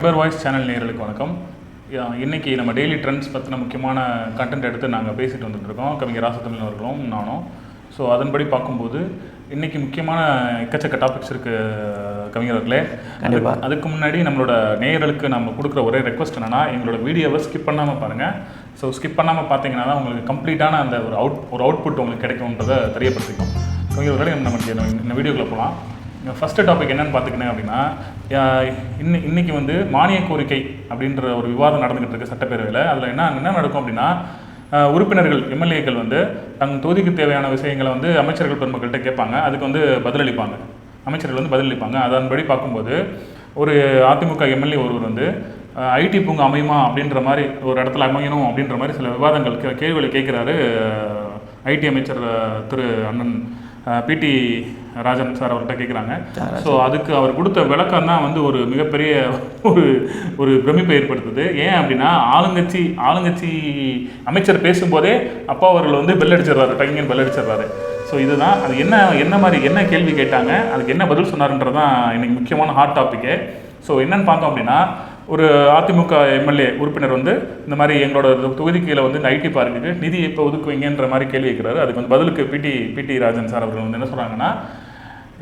Your voice channel நேயர்களுக்கு வணக்கம். இன்றைக்கி நம்ம டெய்லி ட்ரெண்ட்ஸ் பற்றின முக்கியமான கண்டென்ட் எடுத்து நாங்கள் பேசிட்டு வந்துட்டுருக்கோம், கவிஞர் ராசத்தமிழ் அவர்களும் நானும். ஸோ அதன்படி பார்க்கும்போது இன்றைக்கி முக்கியமான எக்கச்சக்க டாபிக்ஸ் இருக்குது கவிஞர்களே. அதுக்கு முன்னாடி நம்மளோட நேயர்களுக்கு நம்ம கொடுக்குற ஒரே ரெக்வஸ்ட் என்னென்னா, எங்களோட வீடியோவை ஸ்கிப் பண்ணாமல் பாருங்கள். ஸோ ஸ்கிப் பண்ணாமல் பார்த்தீங்கன்னா தான் உங்களுக்கு கம்ப்ளீட்டான அந்த ஒரு அவுட்புட் உங்களுக்கு கிடைக்கும்ன்றதை தெரியப்படுத்திக்கும். கவிஞர்களே, நமக்கு இந்த வீடியோக்குள்ளே போகலாம். ஃபஸ்ட்டு டாபிக் என்னென்னு பார்த்துக்கினேன் அப்படின்னா, இன்றைக்கி வந்து மானிய கோரிக்கை அப்படின்ற ஒரு விவாதம் நடந்துகிட்டு இருக்குது சட்டப்பேரவையில். அதில் என்ன நடக்கும் அப்படின்னா, உறுப்பினர்கள் எம்எல்ஏக்கள் வந்து தங்கள் தொகுதிக்கு தேவையான விஷயங்களை வந்து அமைச்சர்கள் பெருமக்கள்கிட்ட கேட்பாங்க. அதுக்கு வந்து பதிலளிப்பாங்க, அமைச்சர்கள் வந்து பதிலளிப்பாங்க. அதன்படி பார்க்கும்போது ஒரு அதிமுக எம்எல்ஏ ஒருவர் வந்து ஐடி பூங்கா அமையுமா அப்படின்ற மாதிரி, ஒரு இடத்துல அமையணும் அப்படின்ற மாதிரி சில விவாதங்கள் கேள்விகளை கேட்குறாரு ஐடி அமைச்சர் திரு அண்ணன் பிடி ராஜன் சார் அவர்கிட்ட கேட்குறாங்க. ஸோ அதுக்கு அவர் கொடுத்த விளக்கம் தான் வந்து ஒரு மிகப்பெரிய ஒரு பிரமிப்பை ஏற்படுத்துது. ஏன் அப்படின்னா, ஆளுங்கட்சி அமைச்சர் பேசும்போதே அப்பா அவர்கள் வந்து பெல் அடிச்சிடுறாரு, டங்கின்னு பெல் அடிச்சிடுறாரு. ஸோ இதுதான் அது. என்ன கேள்வி கேட்டாங்க, அதுக்கு என்ன பதில் சொன்னார்ன்றது தான் இன்றைக்கி முக்கியமான ஹாட் டாப்பிக்கு. ஸோ என்னென்னு பார்த்தோம் அப்படின்னா, ஒரு அதிமுக எம்எல்ஏ உறுப்பினர் வந்து இந்த மாதிரி எங்களோட தொகுதிக்கீழே வந்து இந்த ஐடி பார்க்குக்கு நிதி இப்போ ஒதுக்குவீங்கன்ற மாதிரி கேள்வி கேட்குறாரு. அதுக்கு வந்து பதிலுக்கு பிடி ராஜன் சார் அவர்கள் வந்து என்ன சொல்கிறாங்கன்னா,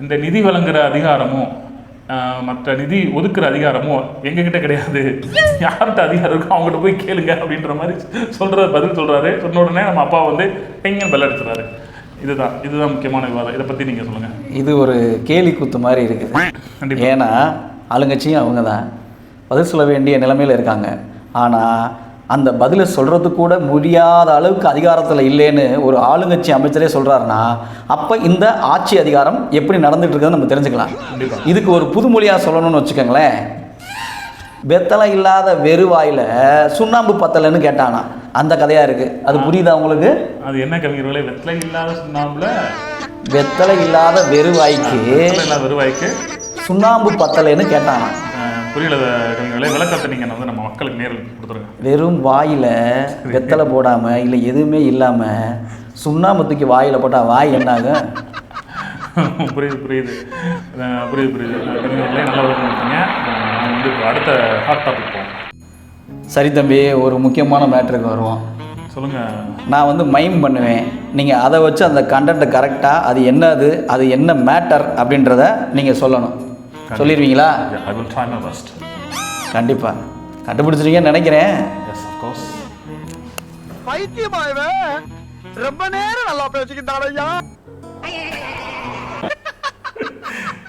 இந்த நிதி வழங்குகிற அதிகாரமும் மற்ற நிதி ஒதுக்குற அதிகாரமும் எங்ககிட்ட கிடையாது, யார்கிட்ட அதிகாரம் இருக்கோ அவங்ககிட்ட போய் கேளுங்க அப்படின்ற மாதிரி பதில் சொல்கிறாரு. சொன்ன உடனே நம்ம அப்பா வந்து பெங்கன் பெல் அடிச்சுறாரு. இதுதான் முக்கியமான விவாதம். இதை பற்றி நீங்கள் சொல்லுங்கள். இது ஒரு கேலி கூத்து மாதிரி இருக்குது. ஏன்னா ஆளுங்கட்சியும் அவங்க தான் பதில் சொல்ல வேண்டிய நிலைமையில் இருக்காங்க. ஆனால் அந்த பதிலை சொல்கிறது கூட முடியாத அளவுக்கு அதிகாரத்தில் இல்லைன்னு ஒரு ஆளுங்கட்சி அமைச்சரே சொல்கிறாருன்னா, அப்போ இந்த ஆட்சி அதிகாரம் எப்படி நடந்துட்டு இருக்குதுன்னு நம்ம தெரிஞ்சுக்கலாம். இதுக்கு ஒரு புதுமொழியாக சொல்லணும்னு வச்சுக்கோங்களேன். வெத்தலை இல்லாத வெறுவாயில் சுண்ணாம்பு பத்தலைன்னு கேட்டானா, அந்த கதையாக இருக்குது. அது புரியுதா உங்களுக்கு? அது என்ன கவிஞர்களே, வெத்தலை இல்லாத சுண்ணாம்புல வெத்தலை இல்லாத வெறுவாய்க்கு சுண்ணாம்பு பத்தலைன்னு கேட்டானா. புரியல கவிஞர்களே, விளக்கத்தை நீங்கள் வந்து நம்ம மக்களுக்கு நேரில் கொடுத்துருங்க. வெறும் வாயில் வெத்தலை போடாமல் இல்லை எதுவுமே இல்லாமல் சுண்ணாம்பு தூக்கி வாயில் போட்டால் வாய் என்னாகும்? புரியுது கவிஞர்களே, நல்லா விளக்கம் கொடுத்தீங்க. வந்து அடுத்த ஹாட் டாபிக் போவோம். சரி தம்பி, ஒரு முக்கியமான மேட்ருக்கு வருவோம். சொல்லுங்கள். நான் வந்து மைம் பண்ணுவேன், நீங்கள் அதை வச்சு அந்த கண்டென்ட்டை கரெக்டாக அது என்ன மேட்டர் அப்படின்றத நீங்கள் சொல்லணும். சொல்லிடுவீங்களா? கண்டிப்பாக கண்டுபிடிச்சிருக்கீங்கன்னு நினைக்கிறேன். ரொம்ப நேரம் நல்லா பேசிக்கிட்டாரையா.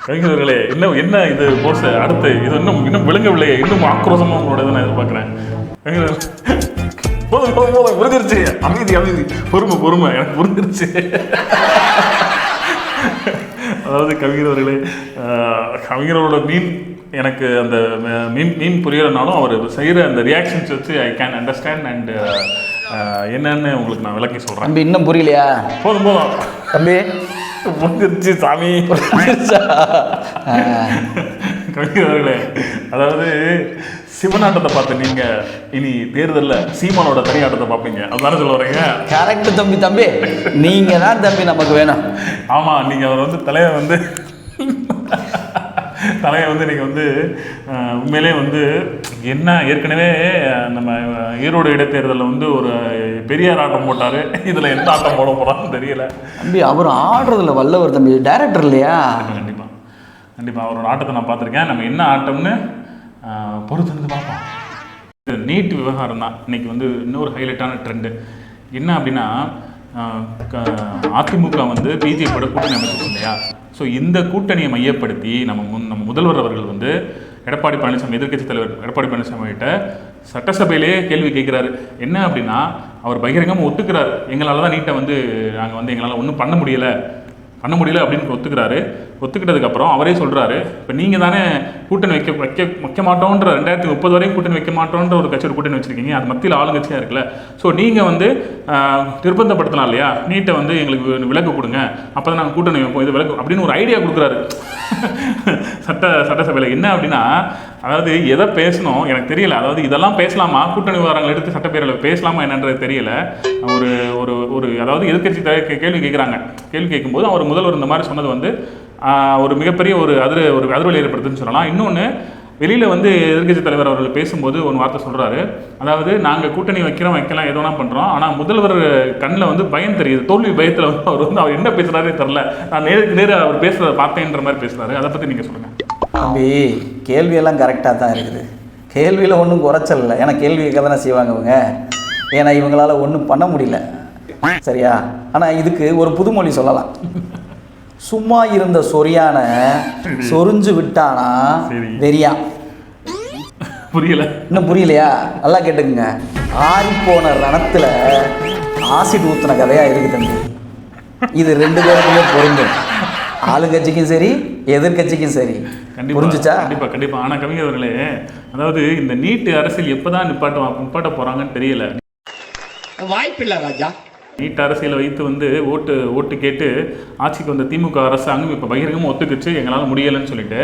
கவிஞர்களே, என்ன இது போஸ் அடுத்து இது இன்னும் விளங்கவில்லையே, இன்னும் ஆக்ரோஷமாக உங்களோட இதை நான் எதிர்பார்க்குறேன். போதும் புரிஞ்சிருச்சு. அமைதி பொறுமை எனக்கு புரிஞ்சிருச்சு. அதாவது கவிஞர்களே, கவிஞரோட மீன் எனக்கு அந்த மீன் புரியலைனாலும் அவர் செய்கிற அந்த ரியாக்ஷன்ஸ் வச்சு ஐ கேன் அண்டர்ஸ்டாண்ட். அண்ட் என்னன்னு உங்களுக்கு நான் விளக்கி சொல்கிறேன். தம்பி இன்னும் புரியலையா? போதும் தம்பி புரிஞ்சிருச்சு சாமி. கவிஞர்களே, அதாவது சிவனாட்டத்தை பார்த்து நீங்கள் இனி தேர்தலில் சீமானோட தனியாட்டத்தை பார்ப்பீங்க, அதுதானே சொல்ல வரீங்க? கரெக்டு தம்பி. நீங்கள் தான் தம்பி நமக்கு வேணும். ஆமாம், நீங்கள் அவர் வந்து தலையை வந்து நீங்கள் வந்து உண்மையிலே வந்து என்ன, ஏற்கனவே நம்ம ஈரோடு இடைத்தேர்தலில் வந்து ஒரு பெரியார் ஆட்டம் போட்டார். இதில் எந்த ஆட்டம் போட போகிறான்னு தெரியல தம்பி. அவர் ஆடுறதுல வல்லவர் தம்பி, டைரக்டர் இல்லையா? கண்டிப்பாக அவரோட ஆட்டத்தை நான் பார்த்துருக்கேன். நம்ம என்ன ஆட்டம்னு பொறுத்திருந்து பார்ப்போம். நீட் விவகாரம் தான் இன்றைக்கி வந்து இன்னொரு ஹைலைட்டான ட்ரெண்டு. என்ன அப்படின்னா, அதிமுக வந்து பிஜேபியோட கூட்டணி அமைச்சது இல்லையா? ஸோ இந்த கூட்டணியை மையப்படுத்தி நம்ம முதல்வர் அவர்கள் வந்து எடப்பாடி பழனிசாமி, எதிர்க்கட்சி தலைவர் எடப்பாடி பழனிசாமிகிட்ட சட்டசபையிலே கேள்வி கேட்குறாரு. என்ன அப்படின்னா, அவர் பகிரங்கமாக ஒத்துக்கிறார், எங்களால் தான் நீட்டை வந்து நாங்கள் வந்து எங்களால் ஒன்றும் பண்ண முடியலை அப்படின்னு ஒத்துக்கிறாரு. ஒத்துக்கிட்டதுக்கப்புறம் அவரே சொல்கிறாரு, இப்போ நீங்கள் தானே கூட்டணி வைக்க மாட்டோன்ற 2030 வரையும் கூட்டணி வைக்க மாட்டோன்ற ஒரு கட்சியோட கூட்டணி வச்சுருக்கீங்க, அது மத்தியில் ஆளுங்கட்சியாக இருக்குல்ல. ஸோ நீங்கள் வந்து நிர்பந்தப்படுத்தலாம் இல்லையா, நீட்டை வந்து எங்களுக்கு விலக்கு கொடுங்க, அப்போ தான் நாங்கள் கூட்டணி வைப்போம், இது விலக்கு அப்படின்னு ஒரு ஐடியா கொடுக்குறாரு சட்டசபையில். என்ன அப்படின்னா, அதாவது எதை பேசணும் எனக்கு தெரியல. அதாவது இதெல்லாம் பேசலாமா, கூட்டணி விவகாரங்கள் எடுத்து சட்டப்பேரவையில் பேசலாமா என்னன்றது தெரியல. ஒரு அதாவது எதிர்க்கட்சி கேள்வி கேட்குறாங்க. கேள்வி கேட்கும்போது அவர் முதல்வர் இந்த மாதிரி சொன்னது வந்து ஒரு மிகப்பெரிய ஒரு அதிர்வலை ஏற்படுத்துன்னு சொல்லலாம். இன்னொன்று, வெளியில் வந்து எதிர்க்கட்சி தலைவர் அவர்கள் பேசும்போது ஒரு வார்த்தை சொல்கிறாரு. அதாவது நாங்கள் கூட்டணி வைக்கலாம் எதோனா பண்ணுறோம், ஆனால் முதல்வர் கண்ணில் வந்து பயம் தெரியுது, தோல்வி பயத்தில் வந்து அவர் என்ன பேசுகிறாரே தெரில, நான் நேருக்கு அவர் பேசுகிறத பார்த்தேன்ற மாதிரி பேசுகிறாரு. அதை பற்றி நீங்கள் சொல்லுங்கள். தம்பி, கேள்வியெல்லாம் கரெக்டாக தான் இருக்குது. கேள்வியில் ஒன்றும் குறைச்சல் இல்லை. ஏன்னா கேள்வி கேட்க தானே செய்வாங்க இவங்க. ஏன்னா இவங்களால ஒன்றும் பண்ண முடியல, சரியா? ஆனால் இதுக்கு ஒரு புதுமொழி சொல்லலாம். சும்மா இருந்த சொரியான சொரிஞ்சு விட்டானா வெறியா. புரியல? இன்னும் புரியலையா? நல்லா கேட்டுக்குங்க. ஆறிப்போன ரணத்தில் ஆசிட் ஊற்றின கதையாக இருக்குது தம்பி. இது 2 பேருக்குமே பொருந்தும். ஆளுங்கட்சிக்கும் சரி, எதிர்கட்சிக்கும் சரி. புரிஞ்சுச்சா? கண்டிப்பாக. ஆனால் கவிஞர் அவர்களே, அதாவது இந்த நீட்டு அரசியல் எப்போ தான் நிப்பாட்ட போகிறாங்கன்னு தெரியல. வாய்ப்பில்லை ராஜா. நீட் அரசியலை வைத்து வந்து ஓட்டு கேட்டு ஆட்சிக்கு வந்த திமுக அரசாங்கம் இப்போ பகிரங்கமாக ஒத்துக்கிச்சு எங்களால் முடியலைன்னு சொல்லிட்டு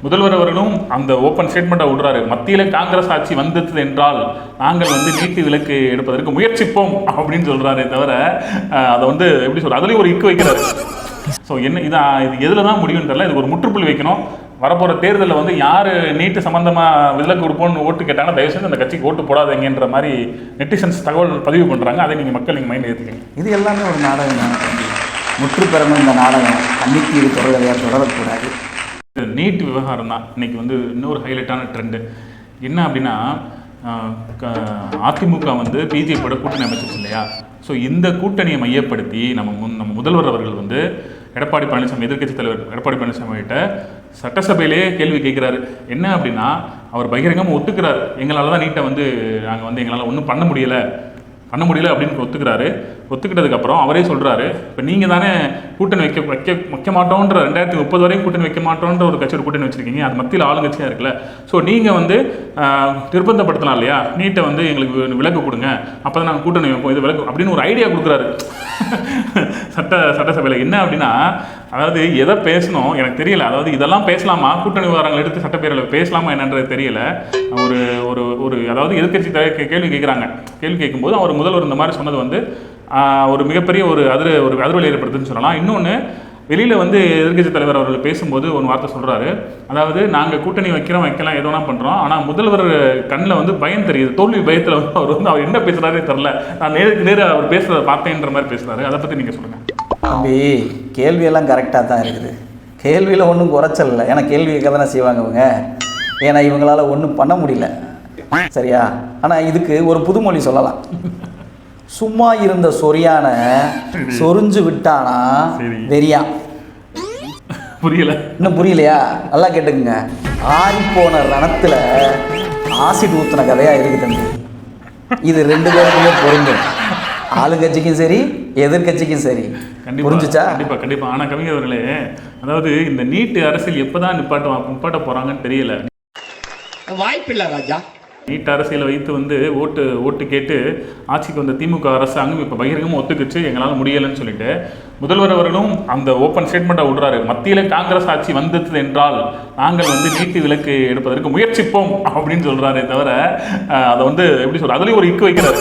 முதல்வர் அவர்களும் அந்த ஓப்பன் ஸ்டேட்மெண்ட்டாக விடுறாரு. மத்தியில் காங்கிரஸ் ஆட்சி வந்தது என்றால் நாங்கள் வந்து நீட்டு விலக்கு எடுப்பதற்கு முயற்சிப்போம் அப்படின்னு சொல்கிறாரே தவிர அதை வந்து எப்படி சொல்ற அதுலேயும் ஒரு இக்கு வைக்கிறாரு. ஸோ இது எதில் தான் முடியும்னு தெரியல. இதுக்கு ஒரு முற்றுப்புள்ளி வைக்கணும். வரப்போகிற தேர்தலில் வந்து யார் நீட்டு சம்மந்தமாக விலக்கு கொடுப்போம்னு ஓட்டு கேட்டாங்கன்னா தயவுசெய்து அந்த கட்சிக்கு ஓட்டு போடாதீங்கன்ற மாதிரி நெட்டிசன்ஸ் தகவல் பதிவு பண்ணுறாங்க. அதை நீங்கள் மக்கள் மைண்ட் ஏற்றுக்கீங்க. இது எல்லாமே ஒரு நாடகம் தான். முற்று பெறணும் இந்த நாடகம். அன்னைக்கு இது தொடரக்கூடாது. நீட் விவகாரம் தான் இன்றைக்கி வந்து இன்னொரு ஹைலைட்டான ட்ரெண்டு. என்ன அப்படின்னா, அதிமுக வந்து பிஜேபியோட கூட்டணி அமைச்சிச்சு இல்லையா? ஸோ இந்த கூட்டணியை மையப்படுத்தி நம்ம முதல்வர் அவர்கள் வந்து எடப்பாடி பழனிசாமி, எதிர்க்கட்சி தலைவர் எடப்பாடி பழனிசாமி கிட்ட சட்டசபையிலே கேள்வி கேட்குறாரு. என்ன அப்படின்னா, அவர் பகிரங்கமாக ஒத்துக்கிறார், எங்களால் தான் நீட்டை வந்து நாங்கள் வந்து எங்களால் ஒன்றும் பண்ண முடியலை அப்படின்னு ஒத்துக்கிறாரு. ஒத்துக்கிட்டதுக்கப்புறம் அவரே சொல்கிறாரு, இப்போ நீங்கள் தானே கூட்டணி வைக்க மாட்டோன்ற 2030 வரையும் கூட்டணி வைக்க மாட்டோன்ற ஒரு கட்சியோட கூட்டணி வச்சுருக்கீங்க, அது மத்தியில் ஆளுங்கட்சியாக இருக்குல்ல. ஸோ நீங்கள் வந்து நிர்பந்தப்படுத்தலாம் இல்லையா, நீட்டை வந்து எங்களுக்கு விலக்கு கொடுங்க, அப்போ தான் நாங்கள் கூட்டணி வைப்போம், இது விலக்கு அப்படின்னு ஒரு ஐடியா கொடுக்குறாரு சட்டசபையில். என்ன அப்படின்னா, அதாவது எதை பேசணும் எனக்கு தெரியல. அதாவது இதெல்லாம் பேசலாமா, கூட்டணி விவகாரங்கள் எடுத்து சட்டப்பேரவையில் பேசலாமா என்னன்றது தெரியல. ஒரு ஒரு அதாவது எதிர்க்கட்சி கேள்வி கேட்குறாங்க. கேள்வி கேட்கும்போது அவர் முதல்வர் இந்த மாதிரி சொன்னது வந்து ஒரு மிகப்பெரிய ஒரு அதிர்வலை ஏற்படுத்துன்னு சொல்லலாம். இன்னொன்று, வெளியில் வந்து எதிர்க்கட்சி தலைவர் அவர்கள் பேசும்போது ஒரு வார்த்தை சொல்கிறாரு. அதாவது நாங்கள் கூட்டணி வைக்கலாம் எதோனா பண்ணுறோம், ஆனால் முதல்வர் கண்ணில் வந்து பயம் தெரியுது, தோல்வி பயத்தில் வந்து அவர் என்ன பேசுகிறாரே தெரில, நான் நேருக்கு அவர் பேசுகிறத பார்த்தேன்ற மாதிரி பேசுகிறாரு. அதை பற்றி நீங்கள் சொல்லுங்கள். தம்பி, கேள்வியெல்லாம் கரெக்டாக தான் இருக்குது. கேள்வியில் ஒன்றும் குறைச்சல் இல்லை. ஏன்னா கேள்வி கேட்க தானே செய்வாங்க இவங்க. ஏன்னா இவங்களால ஒன்றும் பண்ண முடியல, சரியா? ஆனால் இதுக்கு ஒரு புதுமொழி சொல்லலாம். சும்மா இருந்த சொரியான சொரிஞ்சு விட்டானா வெறியா. புரியல? இன்னும் புரியலையா? நல்லா கேட்டுக்குங்க. ஆறிப்போன ரணத்தில் ஆசிட் ஊற்றின கதையாக இருக்குது தம்பி. இது 2 பேருக்குமே பொருந்தும். ஆளுங்கட்சிக்கும் சரி, எதிர்கட்சிக்கும் சரி. புரிஞ்சுச்சா? கண்டிப்பாக. ஆனால் கவிஞர் அவர்களே, அதாவது இந்த நீட்டு அரசியல் எப்போ தான் நிப்பாட்ட போகிறாங்கன்னு தெரியல. வாய்ப்பில்லை ராஜா. நீட் அரசியலை வைத்து வந்து ஓட்டு கேட்டு ஆட்சிக்கு வந்த திமுக அரசாங்கம் இப்போ பகிரங்கமாக ஒத்துக்கிச்சு எங்களால் முடியலைன்னு சொல்லிட்டு முதல்வர் அவர்களும் அந்த ஓப்பன் ஸ்டேட்மெண்ட்டாக விடுறாரு. மத்தியில் காங்கிரஸ் ஆட்சி வந்தது என்றால் நாங்கள் வந்து நீட்டு விலக்கு எடுப்பதற்கு முயற்சிப்போம் அப்படின்னு சொல்கிறாரே தவிர அதை வந்து எப்படி சொல்ற அதுலேயும் ஒரு இக்கு வைக்கிறாரு.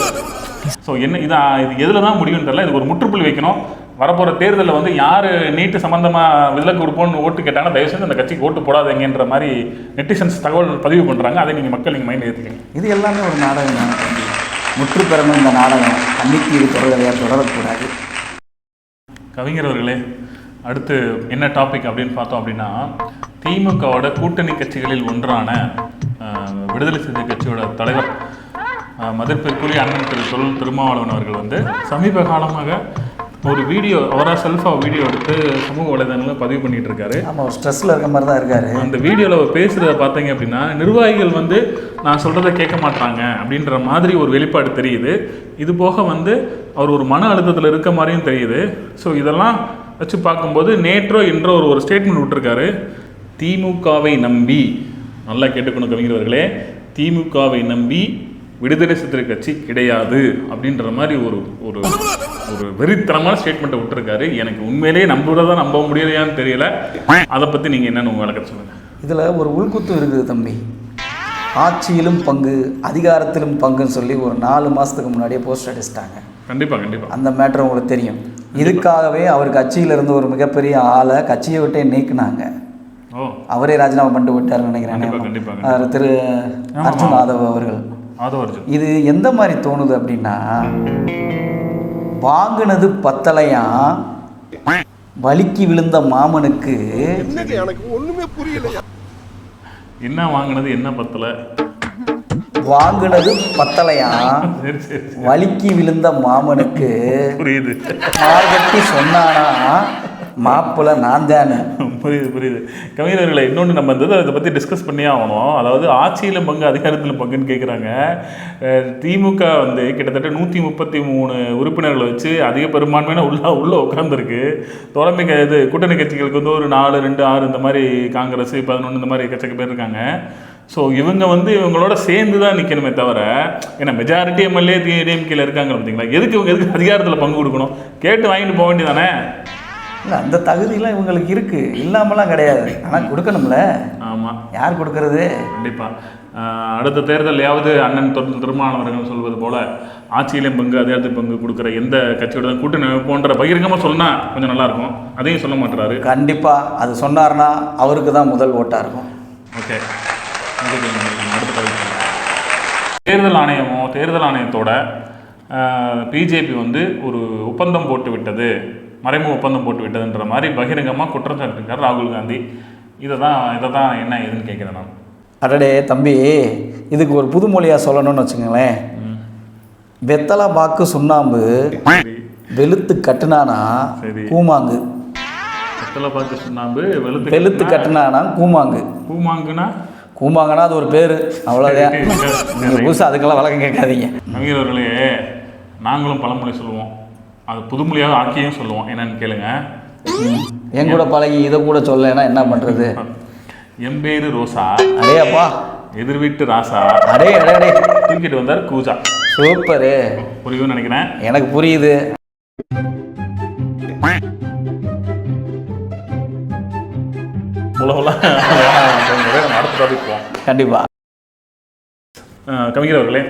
ஸோ இது எதில் தான் முடியும்னு தெரியல. இதுக்கு ஒரு முற்றுப்புள்ளி வைக்கணும். வரப்போகிற தேர்தலில் வந்து யார் நீட்டு சம்மந்தமாக விலக்கு கொடுப்போம்னு ஓட்டு கேட்டாங்கன்னா தயவுசெய்து அந்த கட்சிக்கு ஓட்டு போடாதீங்கன்ற மாதிரி நெட்டிசன்ஸ் தகவல் பதிவு பண்ணுறாங்க. அதை நீங்கள் மக்கள் மைண்ட் ஏற்றுக்கீங்க. இது எல்லாமே ஒரு நாடகம் தான். முற்று பெறணும் இந்த நாடகம். அன்னைக்கு இது தொடரக்கூடாது. கவிஞர் அவர்களே, அடுத்து என்ன டாபிக் அப்படின்னு பார்த்தோம் அப்படின்னா, திமுகவோட கூட்டணி கட்சிகளில் ஒன்றான விடுதலை சிறுத்தை கட்சியோட தலைவர் மதிப்பிற்குரிய அண்ணன் திரு திருமாவளவன் அவர்கள் வந்து சமீப காலமாக ஒரு வீடியோ, அவராக செல்ஃபாக வீடியோ எடுத்து சமூக வலைதளங்களில் பதிவு பண்ணிகிட்டு இருக்காரு. ஆமாம், ஒரு ஸ்ட்ரெஸ்ஸில் இருக்க மாதிரி தான் இருக்காரு. அந்த வீடியோவில் அவர் பேசுகிறத பார்த்தீங்க அப்படின்னா, நிர்வாகிகள் வந்து நான் சொல்கிறத கேட்க மாட்டாங்க அப்படின்ற மாதிரி ஒரு வெளிப்பாடு தெரியுது. இது போக வந்து அவர் ஒரு மன அழுத்தத்தில் இருக்க மாதிரியும் தெரியுது. ஸோ இதெல்லாம் வச்சு பார்க்கும்போது நேற்றோ இன்றோ ஒரு ஸ்டேட்மெண்ட் விட்டுருக்காரு. திமுகவை நம்பி, நல்லா கேட்டுக்கணும் கவிஞர்களே, திமுகவை நம்பி விடுதலை சிறுத்தை கட்சி கிடையாது அப்படின்ற மாதிரி ஒரு ஒரு வெறித்தனமான ஸ்டேட்மெண்ட்டை விட்டுருக்காரு. எனக்கு உண்மையிலேயே நம்ப முடியலையான்னு தெரியல. அதை பற்றி நீங்கள் என்னென்னு உங்கள் விளக்கம் சொல்லுங்கள். இதில் ஒரு உள்குத்து இருக்குது தம்பி. ஆட்சியிலும் பங்கு, அதிகாரத்திலும் பங்குன்னு சொல்லி ஒரு 4 மாதத்துக்கு முன்னாடியே போஸ்ட் அடிச்சிட்டாங்க. கண்டிப்பாக அந்த மேட்ரு உங்களுக்கு தெரியும். இதுக்காகவே அவர் கட்சியிலிருந்து ஒரு மிகப்பெரிய ஆளை கட்சியை விட்டே நீக்கினாங்க. ஓ அவரே ராஜினாமா பண்ணிட்டு விட்டாருன்னு கண்டிப்பாக நினைக்கிறேன். கண்டிப்பாக திரு அர்ஜுன் யாதவ் அவர்கள். அர்ஜுன் இது எந்த மாதிரி தோணுது அப்படின்னா, வாங்கினது பத்தலையா வலிக்கு விழுந்த மாமனுக்கு எனக்கு ஒண்ணுமே புரியல. என்ன வாங்கினது என்ன பத்தல, வாங்கினது பத்தலையா சரி சரி வலிக்கு விழுந்த மாமனுக்கு புரியுது மார்கட்டி சொன்னானா மாப்பிள்ளை நான் தானே. புரியுது புரியுது. கவிஞர்களை இன்னொன்று நம்ம அதை பற்றி டிஸ்கஸ் பண்ணியே ஆகணும். அதாவது ஆட்சியில் பங்கு அதிகாரத்தில் பங்குன்னு கேட்குறாங்க. திமுக வந்து கிட்டத்தட்ட 133 உறுப்பினர்களை வச்சு அதிக பெரும்பான்மையான உள்ள உட்காந்துருக்கு. தோழமை இது கூட்டணி கட்சிகளுக்கு வந்து ஒரு 4, 2, 6 இந்த மாதிரி, காங்கிரஸ் 11 இந்த மாதிரி கட்சிக்கு பேர் இருக்காங்க. ஸோ இவங்க வந்து இவங்களோட சேர்ந்து தான் நிற்கணுமே தவிர, ஏன்னா மெஜாரிட்டி எம்எல்ஏ டிஎம்கேல இருக்காங்க பார்த்தீங்களா, எதுக்கு அதிகாரத்தில் பங்கு கொடுக்கணும்? கேட்டு வாங்கிட்டு போக வேண்டியதானே? இல்லை, அந்த தகுதியெலாம் இவங்களுக்கு இருக்குது, இல்லாமலாம் கிடையாது. ஆனால் கொடுக்கணும்ல. ஆமாம், யார் கொடுக்கறது? கண்டிப்பாக அடுத்த தேர்தலையாவது அண்ணன் திருமாவளவர்கள் சொல்வது போல் ஆட்சியிலையும் பங்கு அதிகாரத்துக்கு பங்கு கொடுக்குற எந்த கட்சியோட கூட்டணி போன்ற பகிரங்கமாக சொன்னால் கொஞ்சம் நல்லாயிருக்கும். அதையும் சொல்ல மாட்டுறாரு. கண்டிப்பாக அது சொன்னார்னா அவருக்கு தான் முதல் ஓட்டாக இருக்கும். ஓகே, அடுத்த தேர்தல் ஆணையத்தோட பிஜேபி வந்து ஒரு ஒப்பந்தம் போட்டு விட்டது, மறைமுக ஒப்பந்தம் போட்டு விட்டதுன்ற மாதிரி பகிரங்கமாக குற்றம் சாட்டிருக்கார் ராகுல் காந்தி. இதை தான் என்ன ஏதுன்னு கேட்குறேன் நான். அடடே தம்பி, இதுக்கு ஒரு புதுமொழியாக சொல்லணும்னு வச்சுக்கோங்களேன். வெத்தலை பாக்கு சுண்ணாம்பு வெளுத்து கட்டுனானா கூமாங்கு. வெத்தலை பாக்கு சுண்ணாம்பு வெளுத்து கட்டுனானா கூமாங்கு. கூமாங்கன்னா அது ஒரு பேர், அவ்வளோதான். நீங்கள் புதுசாக அதுக்கெல்லாம் வழக்கம் கேட்காதீங்க. கவிஞர்களே, நாங்களும் பழமொழி சொல்லுவோம், அது புதுமொழியாக ஆக்கியும் சொல்லுவோம். என்னன்னு கேளுங்க. என் கூட பழகி இதை கூட சொல்லலைன்னா என்ன பண்ணுறது? எம்பேரு ரோசா, அடே அப்பா, எதிர் வீட்டு ராசா, அடே அடே அடே, தூக்கிட்டு வந்தார் கூஜா. சூப்பரு, புரியுதுன்னு நினைக்கிறேன். எனக்கு புரியுது. அடுத்த டாபிக் போவோம். கண்டிப்பா. கவிஞர் அவர்களே,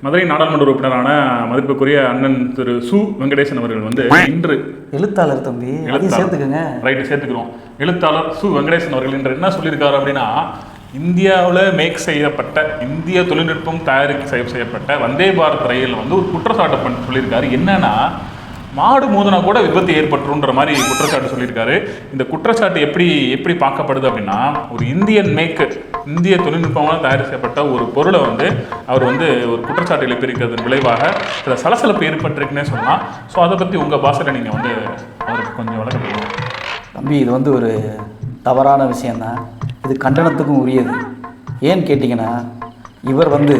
மதுரை நாடாளுமன்ற உறுப்பினரான மதிப்புக்குரிய அண்ணன் திரு சு வெங்கடேசன் அவர்கள் வந்து இன்று எழுத்தாளர் தம்பி, சேர்த்துக்கங்க. ரைட்டு, சேர்த்துக்கிறோம். எழுத்தாளர் சு வெங்கடேசன் அவர்கள் இன்று என்ன சொல்லியிருக்காரு அப்படின்னா, இந்தியாவில் மேக் செய்யப்பட்ட, இந்திய தொழில்நுட்பம் செய்யப்பட்ட வந்தே பாரத் ரயில் வந்து ஒரு குற்றச்சாட்டு பண்ணி சொல்லியிருக்காரு. என்னன்னா, மாடு மோதினா கூட விபத்து ஏற்பட்டுருன்ற மாதிரி குற்றச்சாட்டு சொல்லியிருக்காரு. இந்த குற்றச்சாட்டு எப்படி பார்க்கப்படுது அப்படின்னா, ஒரு இந்திய தொழில்நுட்பமாக தயார் செய்யப்பட்ட ஒரு பொருளை வந்து அவர் வந்து ஒரு குற்றச்சாட்டு எழுப்பியிருக்கிறதன் விளைவாக சில சலசலப்பு ஏற்பட்டிருக்குன்னே சொல்லலாம். ஸோ அதை பற்றி உங்கள் பாஷையில் நீங்கள் வந்து அவருக்கு கொஞ்சம் விளக்கம். தம்பி, இது வந்து ஒரு தவறான விஷயந்தான். இது கண்டனத்துக்கும் உரியது. ஏன்னு கேட்டிங்கன்னா, இவர் வந்து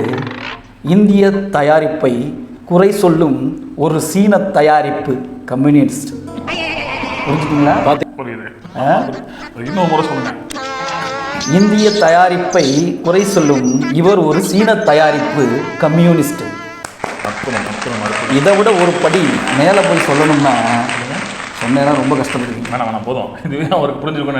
இந்திய தயாரிப்பை குறை சொல்லும் ஒரு சீன தயாரிப்பு கம்யூனிஸ்ட். புரிஞ்சுக்கிங்களா? புரியுது. இன்னும் முறை சொல்லுங்க. இந்திய தயாரிப்பை குறை சொல்லும் இவர் ஒரு சீன தயாரிப்பு கம்யூனிஸ்ட். இதை விட ஒரு படி மேலே போய் சொல்லணும்னா சொன்னேன்னா ரொம்ப கஷ்டப்படுவீங்க. வேணாம் போதும். இதுவே அவருக்கு புரிஞ்சிருக்கும்னு நினைக்கிறேன்.